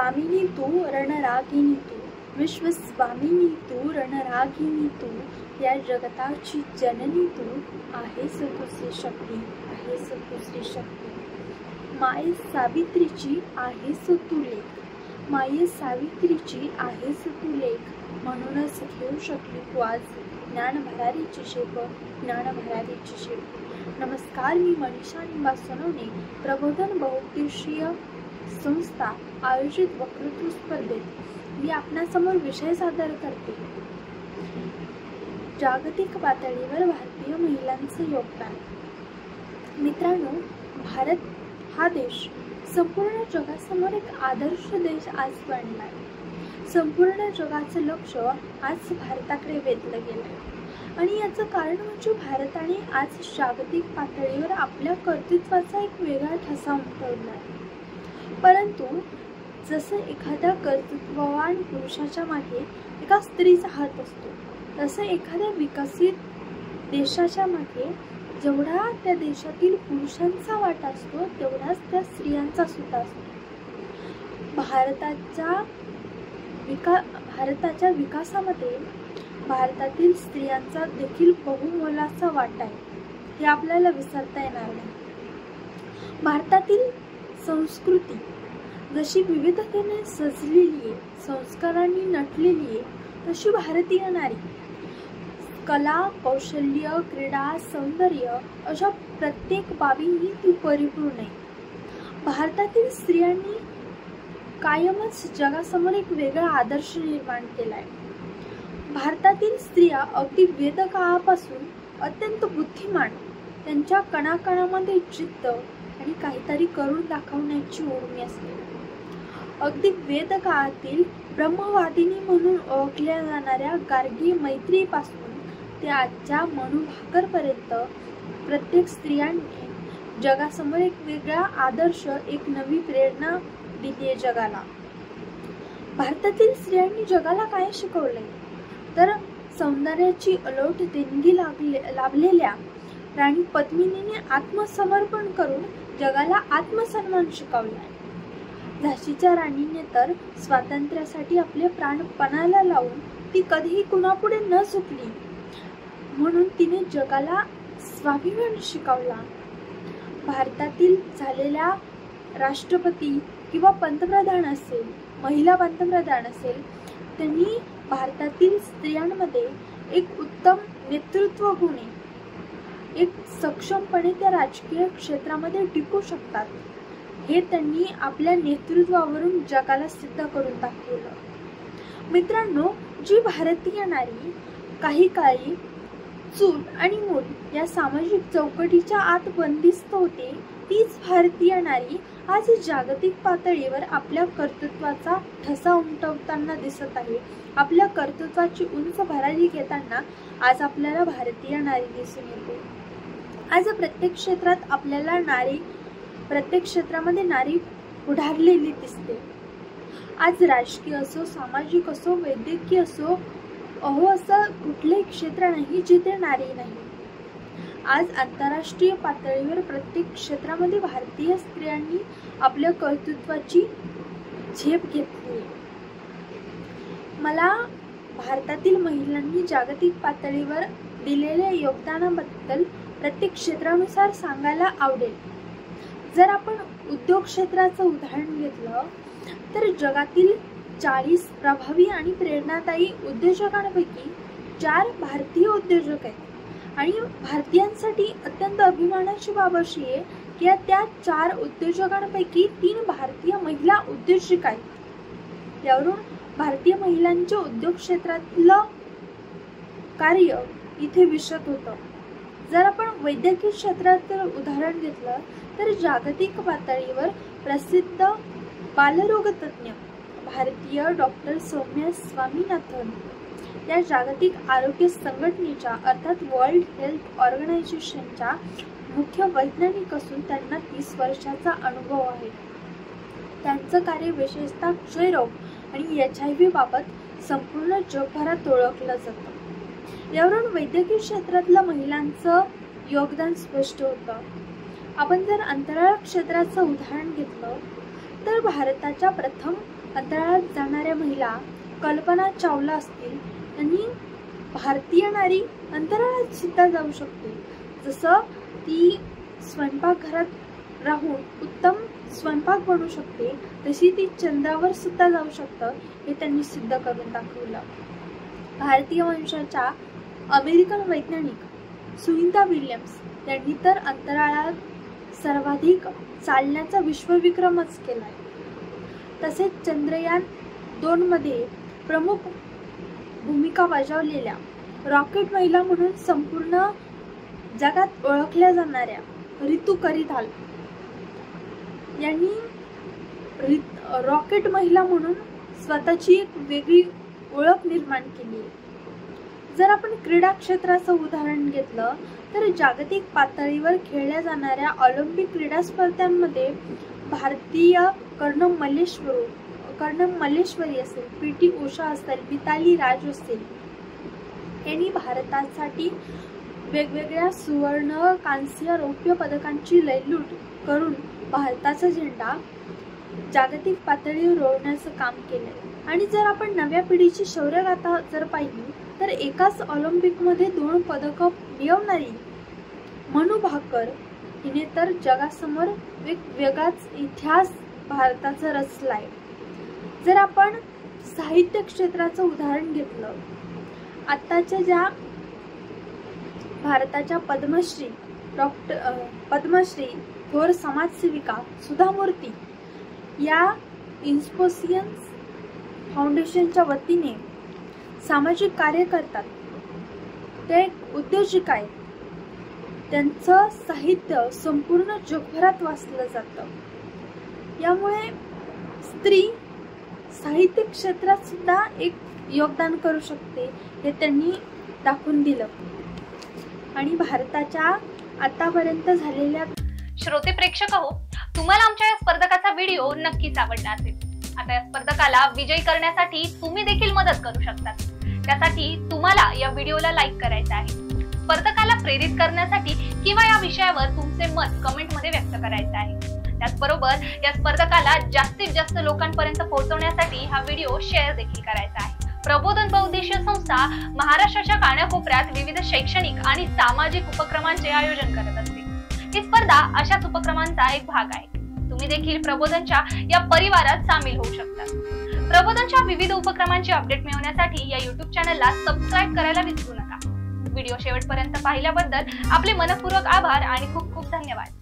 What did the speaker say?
स्वामिनी तू रणरागिनी तू, विश्वस्वामिनी तू रणरागिनी तू, या जगताची जननी तू आहेस दुसरी शक्ती, आहेस दुसरी शक्ती. माये सावित्रीची आहेस तू लेक, माये सावित्रीची आहेस तू लेक, म्हणूनच घेऊ शकली तू आज ज्ञान भरारीची शेप, ज्ञान भरारीची शेप. नमस्कार, मी मनीषा निंबा सोनवणे, प्रबोधन बहुउद्देशीय संस्था आयोजित वक्तृत्व स्पर्धेत मी आपणासमोर विषय सादर करते. जागतिक पातळीवर भारतीय महिलांचे योगदान. मित्रांनो, भारत हा देश संपूर्ण जगासमोर एक आदर्श देश आज बनलाय. संपूर्ण जगाचं लक्ष आज भारताकडे वेधलं गेलंय आणि याचं कारण म्हणजे भारताने आज जागतिक पातळीवर आपल्या कर्तृत्वाचा एक वेगळा ठसा उमटवलाय. परंतु जसं एखाद्या कर्तृत्ववान पुरुषाच्या मागे एका स्त्रीचा हात असतो, तसं एखाद्या विकसित देशाच्या मागे जेवढा त्या देशातील पुरुषांचा वाटा असतो तेवढाच त्या स्त्रियांचा सुद्धा असतो. भारताच्या विकासामध्ये भारतातील स्त्रियांचा देखील बहुमोलाचा वाटा आहे, हे आपल्याला विसरता येणार नाही. भारतातील संस्कृती जशी विविधतेने सजलेली आहे, संस्कारांनी नटलेली आहे, तशी भारतीय नारी कला, कौशल्य, क्रीडा, सौंदर्य अशा प्रत्येक बाबींनी ती परिपूर्ण आहे. भारतातील स्त्रियांनी कायमच जगासमोर एक वेगळा आदर्श निर्माण केलाय. भारतातील स्त्रिया अगदी वेदकाळापासून अत्यंत बुद्धिमान, त्यांच्या कणाकणामध्ये जिद्द आणि काहीतरी करून दाखवण्याची उर्मी असते. अगदी वेदकाळातील ब्रह्मवादिनी म्हणून ओळखल्या जाणाऱ्या गार्गी मैत्रीपासून ते आजच्या मनू भाकरपर्यंत प्रत्येक स्त्रियांनी जगासमोर एक वेगळा आदर्श, एक नवी प्रेरणा दिली आहे जगाला. भारतातील स्त्रियांनी जगाला काय शिकवलंय तर सौंदर्याची अलोट देणगी लाभलेल्या राणी पद्मिनीने आत्मसमर्पण करून जगाला आत्मसन्मान शिकवलाय. झाशीच्या राणीने तर स्वातंत्र्यासाठी आपले प्राण पणाला लावून ती कधीही कुणापुढे न झुकली, म्हणून तिने जगाला स्वाभिमान शिकवला. भारतातील झालेल्या राष्ट्रपती किंवा पंतप्रधान असेल, महिला पंतप्रधान असेल, त्यांनी भारतातील स्त्रियांमध्ये एक उत्तम नेतृत्व गुण आहे, एक सक्षमपणे त्या राजकीय क्षेत्रामध्ये टिकू शकतात, हे त्यांनी आपल्या नेतृत्वावरून जगाला सिद्ध करून दाखवलं. मित्रांनो, जी भारतीय नारी काही काळी चूल आणि मूल या सामाजिक चौकटीच्या आत बंदिस्त होते, तीच भारतीय नारी आज जागतिक पातळीवर आपल्या कर्तृत्वाचा ठसा उमटवताना दिसत आहे. आपल्या कर्तृत्वाची उंच भरारी घेताना आज आपल्याला भारतीय नारी दिसून येते. आज प्रत्येक क्षेत्रात आपल्याला प्रत्येक क्षेत्रामध्ये नारी पुढारलेली दिसते. आज राजकीय असो, सामाजिक असो, वैद्यकीय असो, असं कुठलंही क्षेत्र नाही जिथे नारी नाही. आज आंतरराष्ट्रीय पातळीवर प्रत्येक क्षेत्रामध्ये भारतीय स्त्रियांनी आपल्या कर्तृत्वाची झेप घेतली. मला भारतातील महिलांनी जागतिक पातळीवर दिलेल्या योगदानाबद्दल प्रत्येक क्षेत्रानुसार सांगायला आवडेल. जर आपण उद्योग क्षेत्राचं उदाहरण घेतलं तर जगातील 40 प्रभावी आणि प्रेरणादायी उद्योजकांपैकी 4 भारतीय उद्योजक आहेत आणि भारतीयांसाठी अत्यंत अभिमानाची बाब अशी आहे की त्या 4 उद्योजकांपैकी 3 भारतीय महिला उद्योजक आहेत. यावरून भारतीय महिलांच्या उद्योग क्षेत्रातलं कार्य इथे दिसत होतं. जर आपण वैद्यकीय क्षेत्राचं उदाहरण घेतलं तर जागतिक पातळीवर प्रसिद्ध बालरोगतज्ञ भारतीय डॉक्टर सौम्या स्वामीनाथन या जागतिक आरोग्य संघटनेच्या अर्थात वर्ल्ड हेल्थ ऑर्गनायझेशनच्या मुख्य वैज्ञानिक असून त्यांना 30 वर्षाचा अनुभव आहे. त्यांचं कार्य विशेषतः क्षयरोग आणि HIV बाबत संपूर्ण जगभरात ओळखलं जातं. यावरून वैद्यकीय क्षेत्रातलं महिलांचं योगदान स्पष्ट होतं. आपण जर अंतराळ क्षेत्राचं उदाहरण घेतलं तर भारताच्या प्रथम अंतराळात जाणाऱ्या महिला कल्पना चावला असतील, त्यांनी भारतीय नारी अंतराळात सुद्धा जाऊ शकते. जसं ती स्वयंपाकघरात राहून उत्तम स्वयंपाक बनवू शकते, तशी ती चंद्रावर सुद्धा जाऊ शकतं, हे त्यांनी सिद्ध करून दाखवलं. भारतीय वंशाच्या अमेरिकन वैज्ञानिक सुनीता विल्यम्स यांनी तर अंतराळात सर्वाधिक चालण्याचा विश्वविक्रमच केलाय. तसेच चंद्रयान 2 मध्ये प्रमुख भूमिका बजावलेल्या रॉकेट महिला म्हणून संपूर्ण जगात ओळखल्या जाणाऱ्या रितू करिधाल यांनी रॉकेट महिला म्हणून स्वतःची एक वेगळी ओळख निर्माण केली आहे. जर आपण क्रीडा क्षेत्राचं उदाहरण घेतलं तर जागतिक पातळीवर खेळल्या जाणाऱ्या ऑलिम्पिक क्रीडा स्पर्धांमध्ये भारतीय कर्णम मल्लेश्वरी असेल, पीटी उषा असेल, मिताली राज असेल, यांनी भारतासाठी वेगवेगळ्या सुवर्ण, कांस्य, रौप्य पदकांची लयलूट करून भारताचा झेंडा जागतिक पातळीवर रोवण्याचं काम केलंय. आणि जर आपण नव्या पिढीची शौर्यगाथा जर पाहिली तर एकाच ऑलिम्पिकमध्ये 2 पदकं मिळवणारी मनू भाकर हिने तर जगासमोर एक वेगळाच इतिहास भारताचा रचलाय. जर आपण साहित्य क्षेत्राचं उदाहरण घेतलं, आत्ताच्या ज्या भारताच्या पद्मश्री थोर समाजसेविका सुधा मूर्ती या इन्स्पोसियन्स फाउंडेशनच्या वतीने सामाजिक कार्य करतात. ते एक उद्योजिका आहेत. त्यांचं साहित्य संपूर्ण जगभरात वाचलं जातं. यामुळे स्त्री साहित्य क्षेत्रात सुद्धा एक योगदान करू शकते, हे त्यांनी दाखवून दिलं. आणि भारताच्या आतापर्यंत झालेल्या श्रोते प्रेक्षक हो, तुम्हाला आमच्या या स्पर्धकाचा व्हिडिओ नक्कीच आवडला असेल. आता या स्पर्धकाला विजयी करण्यासाठी तुम्ही देखील मदत करू शकता. त्यासाठी तुम्हाला या व्हिडिओला लाईक करायचं आहे. स्पर्धकाला प्रेरित करण्यासाठी किंवा या विषयावर तुमचे मत कमेंट मध्ये व्यक्त करायचं आहे. त्याचबरोबर या स्पर्धकाला जास्तीत जास्त लोकांपर्यंत पोहोचवण्यासाठी हा व्हिडिओ शेअर देखील करायचा आहे. प्रबोधन बहुउद्देशीय संस्था महाराष्ट्राच्या कानाकोपऱ्यात विविध शैक्षणिक आणि सामाजिक उपक्रमांचे आयोजन करत असते. ही स्पर्धा अशाच उपक्रमांचा एक भाग आहे. तुम्ही देखील प्रबोधनच्या या परिवारात सामील होऊ शकता. प्रबोधनच्या विविध उपक्रमांची अपडेट मिळवण्यासाठी या YouTube चॅनलला सबस्क्राईब करायला विसरू नका. व्हिडिओ शेवटपर्यंत पाहिल्याबद्दल आपले मनपूर्वक आभार आणि खूप खूप धन्यवाद.